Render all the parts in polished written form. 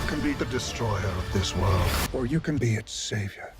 can be the destroyer of this world, or you can be its savior.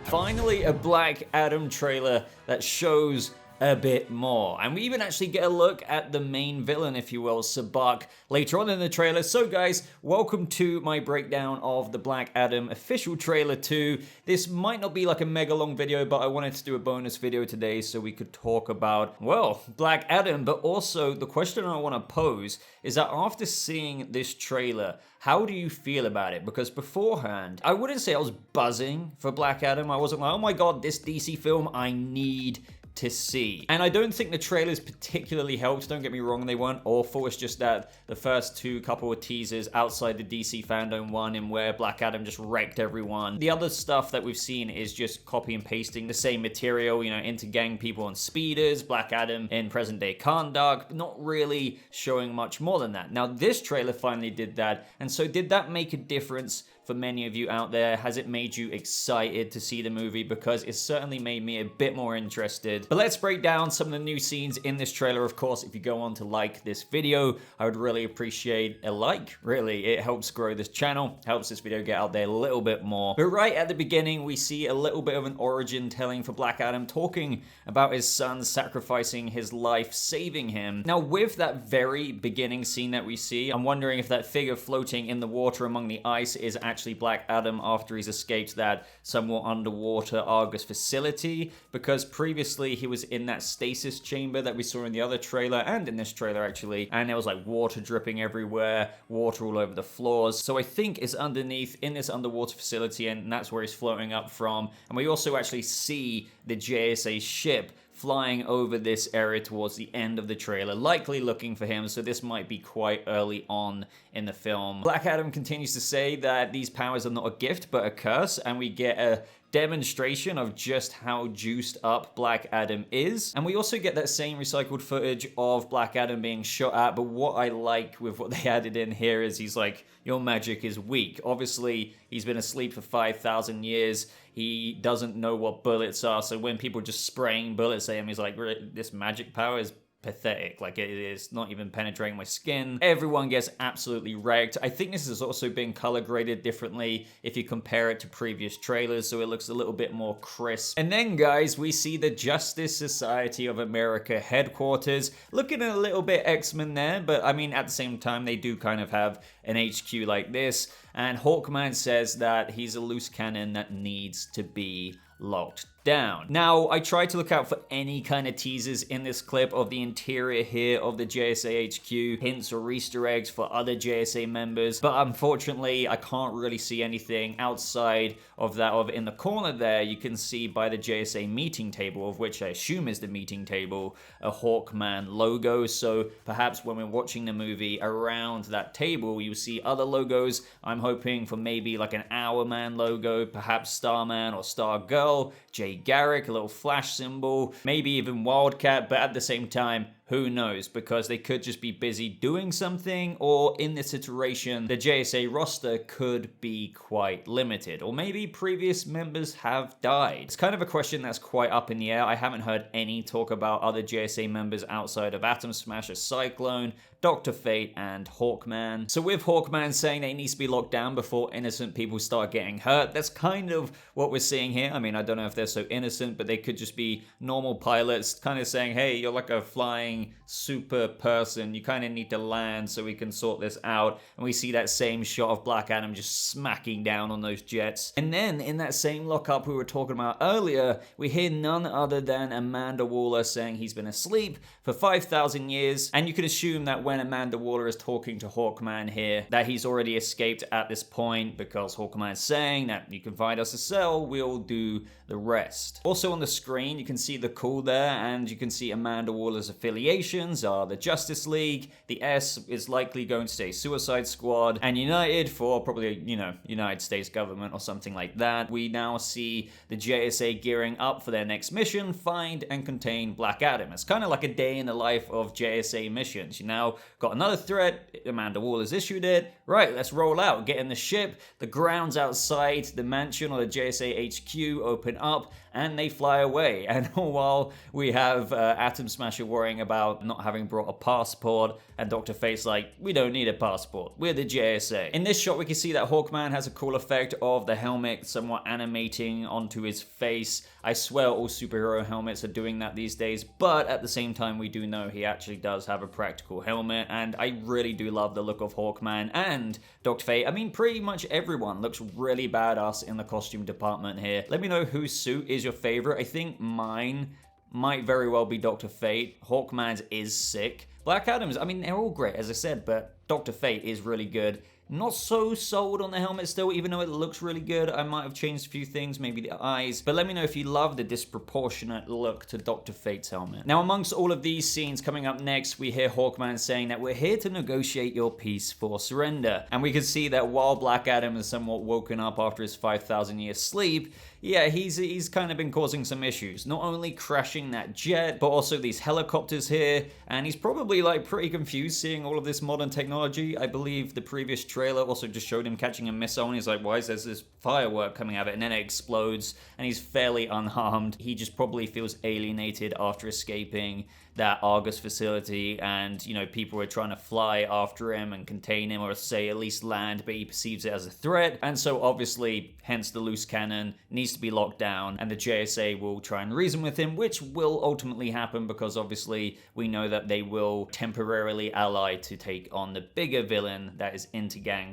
Finally, a Black Adam trailer that shows a bit more. And we even actually get a look at the main villain, if you will, Sebac, later on in the trailer. So guys, welcome to my breakdown of the Black Adam official trailer 2. This might not be like a mega long video, but I wanted to do a bonus video today so we could talk about, well, Black Adam. But also, the question I want to pose is that after seeing this trailer, how do you feel about it? Because beforehand, I wouldn't say I was buzzing for Black Adam. I wasn't like, oh my god, this DC film, I need to see. And I don't think the trailers particularly helped, don't get me wrong, they weren't awful. It's just that the first couple of teasers outside the DC fandom one, in where Black Adam just wrecked everyone. The other stuff that we've seen is just copy and pasting the same material, you know, into gang people on speeders, Black Adam in present day Kahndaq, not really showing much more than that. Now this trailer finally did that, and so did that make a difference for many of you out there? Has it made you excited to see the movie? Because it certainly made me a bit more interested. But let's break down some of the new scenes in this trailer. Of course, if you go on to like this video, I would really appreciate a like. Really, it helps grow this channel, helps this video get out there a little bit more. But right at the beginning, we see a little bit of an origin telling for Black Adam, talking about his son sacrificing his life, saving him. Now, with that very beginning scene that we see, I'm wondering if that figure floating in the water among the ice is actually Black Adam after he's escaped that somewhat underwater Argus facility, because previously he was in that stasis chamber that we saw in the other trailer and in this trailer actually, and there was like water dripping everywhere, water all over the floors. So I think it's underneath in this underwater facility, and that's where he's floating up from. And we also actually see the JSA ship flying over this area towards the end of the trailer, likely looking for him, so this might be quite early on in the film. Black Adam continues to say that these powers are not a gift, but a curse, and we get a demonstration of just how juiced up Black Adam is. And we also get that same recycled footage of Black Adam being shot at, but what I like with what they added in here is he's like, your magic is weak. Obviously, he's been asleep for 5,000 years. He doesn't know what bullets are, so when people just spraying bullets at him, he's like, this magic power is pathetic. Like, it is not even penetrating my skin. Everyone gets absolutely wrecked. I think this has also been color graded differently if you compare it to previous trailers, so it looks a little bit more crisp. And then, guys, we see the Justice Society of America headquarters, looking a little bit X-Men there, but I mean, at the same time, they do kind of have an HQ like this. And Hawkman says that he's a loose cannon that needs to be locked down. Now, I tried to look out for any kind of teasers in this clip of the interior here of the JSA HQ, hints or Easter eggs for other JSA members, but unfortunately, I can't really see anything outside of that. In the corner there, you can see by the JSA meeting table, of which I assume is the meeting table, a Hawkman logo, so perhaps when we're watching the movie around that table, you see other logos. I'm hoping for maybe like an Hourman logo, perhaps Starman or Stargirl, Jay Garrick, a little Flash symbol, maybe even Wildcat, but at the same time, who knows, because they could just be busy doing something, or in this iteration, the JSA roster could be quite limited, or maybe previous members have died. It's kind of a question that's quite up in the air. I haven't heard any talk about other JSA members outside of Atom Smasher, Cyclone, Dr. Fate, and Hawkman. So with Hawkman saying that he needs to be locked down before innocent people start getting hurt, that's kind of what we're seeing here. I mean, I don't know if they're so innocent, but they could just be normal pilots kind of saying, hey, you're like a flying super person, you kind of need to land so we can sort this out. And we see that same shot of Black Adam just smacking down on those jets. And then in that same lockup we were talking about earlier, we hear none other than Amanda Waller saying he's been asleep for 5,000 years. And you can assume that when Amanda Waller is talking to Hawkman here, that he's already escaped at this point, because Hawkman's saying that you can find us a cell, we'll do the rest. Also on the screen, you can see the call there, and you can see Amanda Waller's affiliation affiliations are the Justice League, the S is likely going to say Suicide Squad, and United for probably, United States government or something like that. We now see the JSA gearing up for their next mission, find and contain Black Adam. It's kind of like a day in the life of JSA missions. You now got another threat, Amanda Waller has issued it, right, let's roll out, get in the ship, the grounds outside the mansion or the JSA HQ open up, and they fly away. And while we have Atom Smasher worrying about not having brought a passport, and Dr. Fate's like, we don't need a passport, we're the JSA. In this shot, we can see that Hawkman has a cool effect of the helmet somewhat animating onto his face. I swear all superhero helmets are doing that these days, but at the same time, we do know he actually does have a practical helmet, and I really do love the look of Hawkman and Dr. Fate. I mean, pretty much everyone looks really badass in the costume department here. Let me know whose suit is your favorite. I think mine might very well be Dr. Fate. Hawkman's is sick. Black Adam's, I mean, they're all great, as I said, but Dr. Fate is really good. Not so sold on the helmet still, even though it looks really good. I might have changed a few things, maybe the eyes. But let me know if you love the disproportionate look to Dr. Fate's helmet. Now, amongst all of these scenes coming up next, we hear Hawkman saying that we're here to negotiate your peace for surrender. And we can see that while Black Adam is somewhat woken up after his 5,000 year sleep, yeah, he's kind of been causing some issues. Not only crashing that jet, but also these helicopters here. And he's probably like pretty confused seeing all of this modern technology. I believe the previous trailer also just showed him catching a missile and he's like, why is there this firework coming out of it? And then it explodes and he's fairly unharmed. He just probably feels alienated after escaping that Argus facility, and people are trying to fly after him and contain him, or say at least land, but he perceives it as a threat. And so obviously, hence the loose cannon needs to be locked down, and the JSA will try and reason with him, which will ultimately happen because obviously we know that they will temporarily ally to take on the bigger villain that is Intergang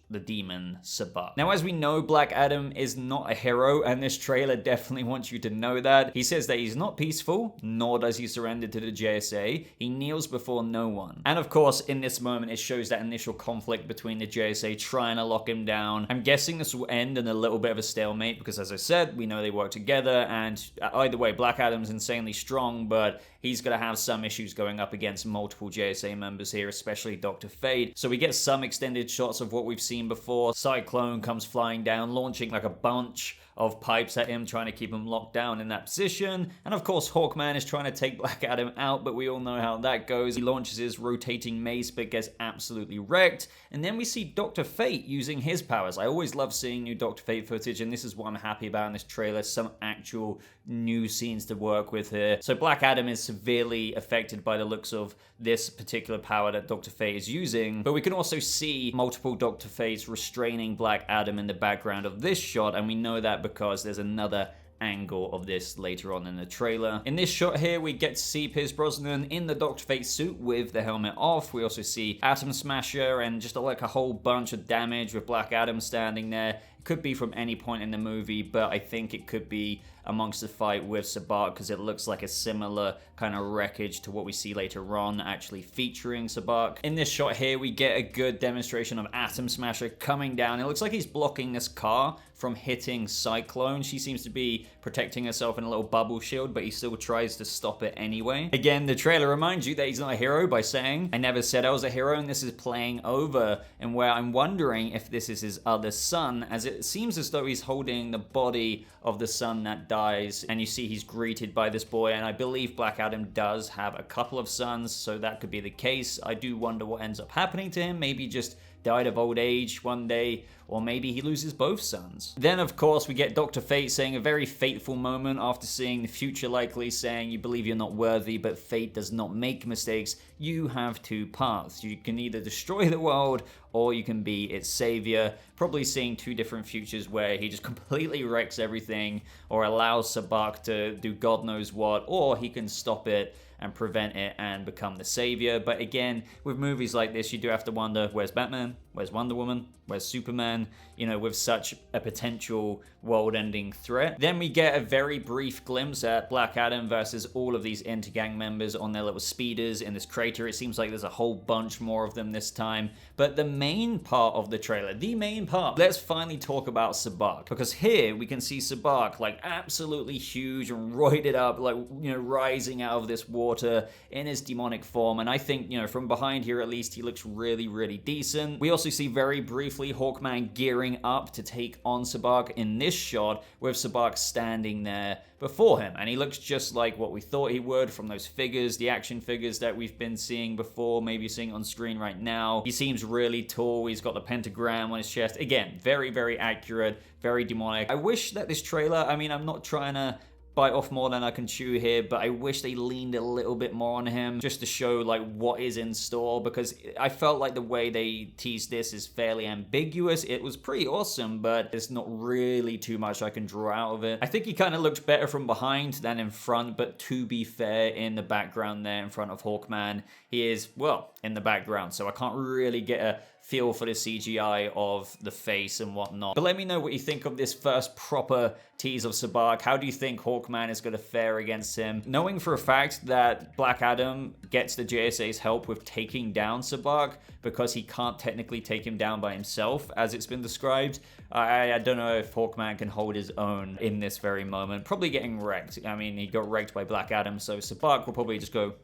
/ the demon Sabbac. Now, as we know, Black Adam is not a hero, and this trailer definitely wants you to know that. He says that he's not peaceful, nor does he surrender to the JSA. He kneels before no one. And of course, in this moment, it shows that initial conflict between the JSA trying to lock him down. I'm guessing this will end in a little bit of a stalemate because, as I said, we know they work together, and either way, Black Adam's insanely strong, but he's going to have some issues going up against multiple JSA members here, especially Dr. Fate. So we get some extended shots of what we've seen before. Cyclone comes flying down, launching like a bunch of pipes at him, trying to keep him locked down in that position. And of course, Hawkman is trying to take Black Adam out, but we all know how that goes. He launches his rotating mace, but gets absolutely wrecked. And then we see Dr. Fate using his powers. I always love seeing new Dr. Fate footage, and this is what I'm happy about in this trailer, some actual new scenes to work with here. So Black Adam is severely affected by the looks of this particular power that Dr. Fate is using, but we can also see multiple Dr. Fates restraining Black Adam in the background of this shot, and we know that because there's another angle of this later on in the trailer. In this shot here, we get to see Pierce Brosnan in the Dr. Fate suit with the helmet off. We also see Atom Smasher and just like a whole bunch of damage with Black Adam standing there. It could be from any point in the movie, but I think it could be amongst the fight with Sebac because it looks like a similar kind of wreckage to what we see later on, actually featuring Sebac. In this shot here, we get a good demonstration of Atom Smasher coming down. It looks like he's blocking this car from hitting Cyclone. She seems to be protecting herself in a little bubble shield, but he still tries to stop it anyway. Again, the trailer reminds you that he's not a hero by saying, I never said I was a hero, and this is playing over, and where I'm wondering if this is his other son, as it seems as though he's holding the body of the son that dies, and you see he's greeted by this boy, and I believe Black Adam does have a couple of sons, so that could be the case. I do wonder what ends up happening to him. Maybe just died of old age one day, or maybe he loses both sons. Then, of course, we get Dr. Fate saying a very fateful moment after seeing the future likely, saying, you believe you're not worthy, but fate does not make mistakes. You have two paths. You can either destroy the world, or you can be its savior. Probably seeing two different futures where he just completely wrecks everything, or allows Sabbac to do God knows what, or he can stop it and prevent it and become the savior. But again, with movies like this, you do have to wonder, where's Batman? Where's Wonder Woman? Where's Superman? You know, with such a potential world-ending threat. Then we get a very brief glimpse at Black Adam versus all of these Intergang members on their little speeders in this crater. It seems like there's a whole bunch more of them this time. But the main part of the trailer, the main part, let's finally talk about Sabbac. Because here we can see Sabbac like absolutely huge and roided up, like, you know, rising out of this water in his demonic form. And I think, you know, from behind here at least, he looks really, really decent. We also see very briefly Hawkman gearing up to take on Sabbac in this shot with Sabbac standing there before him, and he looks just like what we thought he would from those figures, the action figures that we've been seeing before, maybe seeing on screen right now. He seems really tall, he's got the pentagram on his chest. Again, very, very accurate, very demonic. I wish that this trailer, I mean, I'm not trying to bite off more than I can chew here, but I wish they leaned a little bit more on him just to show like what is in store, because I felt like the way they teased this is fairly ambiguous. It was pretty awesome, but there's not really too much I can draw out of it. I think he kind of looked better from behind than in front, but to be fair, in the background there in front of Hawkman, he is, well, in the background, so I can't really get a feel for the CGI of the face and whatnot. But let me know what you think of this first proper tease of Sabbac. How do you think Hawkman is going to fare against him? Knowing for a fact that Black Adam gets the JSA's help with taking down Sabbac because he can't technically take him down by himself, as it's been described, I don't know if Hawkman can hold his own in this very moment. Probably getting wrecked. I mean, he got wrecked by Black Adam, so Sabbac will probably just go.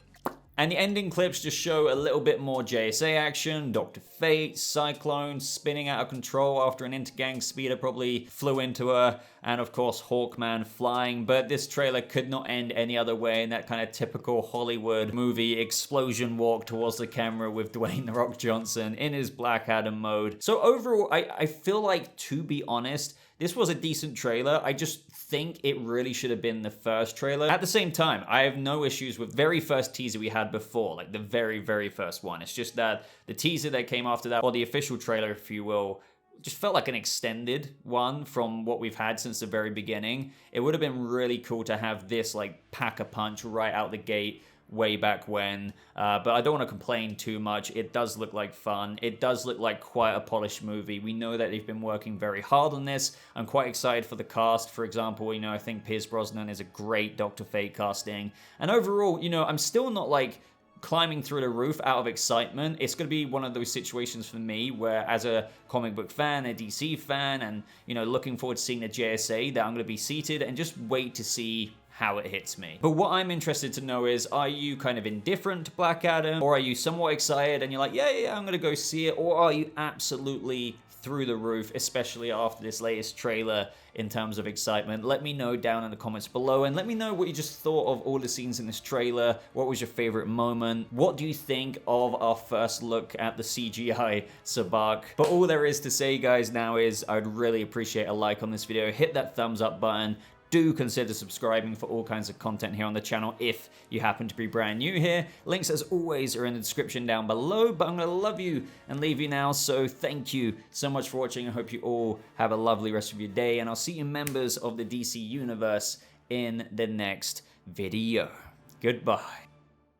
And the ending clips just show a little bit more JSA action, Dr. Fate, Cyclone spinning out of control after an Intergang speeder probably flew into her, and of course Hawkman flying. But this trailer could not end any other way in that kind of typical Hollywood movie explosion walk towards the camera with Dwayne "The Rock" Johnson in his Black Adam mode. So overall, I feel like, to be honest, this was a decent trailer. I just think it really should have been the first trailer. At the same time, I have no issues with the very first teaser we had before, like the very, very first one. It's just that the teaser that came after that, or the official trailer, if you will, just felt like an extended one from what we've had since the very beginning. It would have been really cool to have this like pack a punch right out the gate way back when, but I don't want to complain too much. It does look like fun. It does look like quite a polished movie. We know that they've been working very hard on this. I'm quite excited for the cast. For example, you know, I think Pierce Brosnan is a great Dr. Fate casting, and overall, you know, I'm still not like climbing through the roof out of excitement. It's going to be one of those situations for me where, as a comic book fan, a DC fan, and, you know, looking forward to seeing the JSA, that I'm going to be seated and just wait to see how it hits me. But what I'm interested to know is, are you kind of indifferent to Black Adam, or are you somewhat excited and you're like, yeah, I'm gonna go see it, or are you absolutely through the roof, especially after this latest trailer in terms of excitement? Let me know down in the comments below, and let me know what you just thought of all the scenes in this trailer. What was your favorite moment? What do you think of our first look at the CGI Sabbac? But all there is to say, guys, now is I'd really appreciate a like on this video. Hit that thumbs up button. Do consider subscribing for all kinds of content here on the channel if you happen to be brand new here. Links, as always, are in the description down below, but I'm going to love you and leave you now, so thank you so much for watching. I hope you all have a lovely rest of your day, and I'll see you members of the DC Universe in the next video. Goodbye.